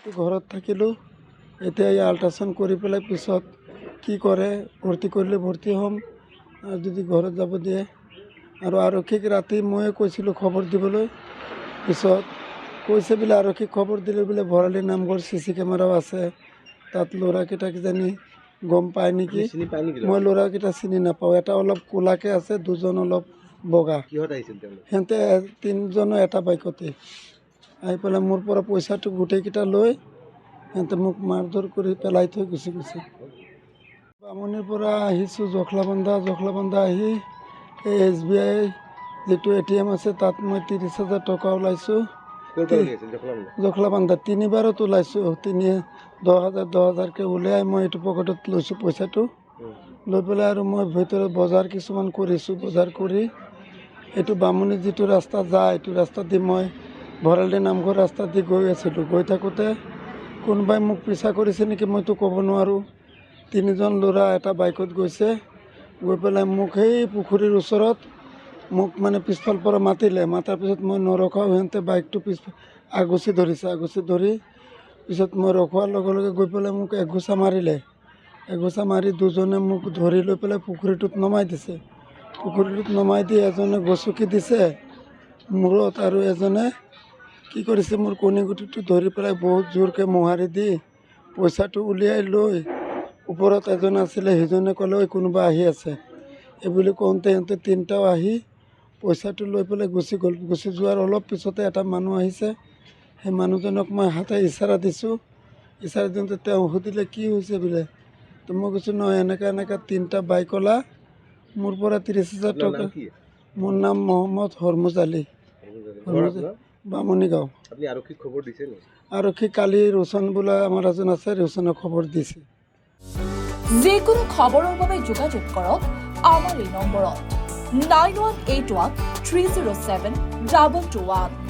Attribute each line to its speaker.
Speaker 1: ঘৰত থাকিলোঁ এতিয়া এই আল্ট্ৰাচাউণ্ড কৰি পেলাই পিছত কি কৰে ভৰ্তি কৰিলে ভৰ্তি হ'ম আৰু যদি ঘৰত যাব দিয়ে আৰু আৰক্ষীক ৰাতি ময়ে কৈছিলোঁ খবৰ দিবলৈ পিছত কৈছে বোলে আৰক্ষীক খবৰ দিলে বোলে ভৰালী নামঘৰ CC কেমেৰাও আছে তাত ল'ৰাকেইটা কিজানি গম পায় নেকি মই ল'ৰাকেইটা চিনি নাপাওঁ এটা অলপ ক'লাকৈ আছে দুজন অলপ বগা সিহঁতে তিনিজনো এটা বাইকতে আহি পেলাই মোৰ পৰা পইচাটো গোটেইকেইটা লৈ সিহঁতে মোক মাৰধৰ কৰি পেলাই থৈ গুচি গৈছে বামুণীৰ পৰা আহিছোঁ জখলাবন্ধা আহি এই SBI যিটো ATM আছে তাত মই 30,000 টকা ওলাইছোঁ জখলাবন্ধা তিনিবাৰত ওলাইছোঁ 10,000কে উলিয়াই মই এইটো পকেটত লৈছোঁ পইচাটো লৈ পেলাই আৰু মই ভিতৰত বজাৰ কিছুমান কৰিছোঁ বজাৰ কৰি এইটো বামুণী যিটো ৰাস্তা যায় এইটো ৰাস্তা দি মই ভৰালী নামঘৰ ৰাস্তা দি গৈ আছিলোঁ গৈ থাকোঁতে কোনোবাই মোক পিছা কৰিছে নেকি মইতো ক'ব নোৱাৰোঁ তিনিজন ল'ৰা এটা বাইকত গৈছে গৈ পেলাই মোক সেই পুখুৰীৰ ওচৰত মোক মানে পিছফাল পৰা মাতাৰ পিছত মই নৰখাওঁ সিহঁতে বাইকটো আগুচি ধৰি পিছত মই ৰখোৱাৰ লগে লগে গৈ পেলাই মোক এঘোচা মাৰি দুজনে মোক ধৰি লৈ পেলাই পুখুৰীটোত নমাই দিছে পুখুৰীটোত নমাই দি এজনে গচকি দিছে মূৰত আৰু এজনে কি কৰিছে মোৰ কণীগুটিটো ধৰি পেলাই বহুত জোৰকৈ মোহাৰি দি পইচাটো উলিয়াই লৈ ওপৰত এজন আছিলে সিজনে ক'লে কোনোবা আহি আছে এইবুলি কওঁতে সিহঁতে তিনিটাও আহি পইচাটো লৈ পেলাই গুচি গ'ল গুচি যোৱাৰ অলপ পিছতে এটা মানুহ আহিছে সেই মানুহজনক মই হাতে ইচাৰা দিছোঁ ইচাৰা দিওঁতে তেওঁ সুধিলে কি হৈছে বোলে তো মই কৈছোঁ নহয় এনেকৈ তিনিটা বাইক ওলা মোৰ পৰা 30,000 টকা মোৰ নাম মহম্মদ হৰমুজ আলী বামুণী গাঁও আৰক্ষী কালি ৰোচন বোলা আমাৰ এজন আছে ৰোচনক খবৰ দিছে
Speaker 2: যিকোনো খবৰৰ বাবে যোগাযোগ কৰক আমাৰ এই নম্বৰত 9181 307 221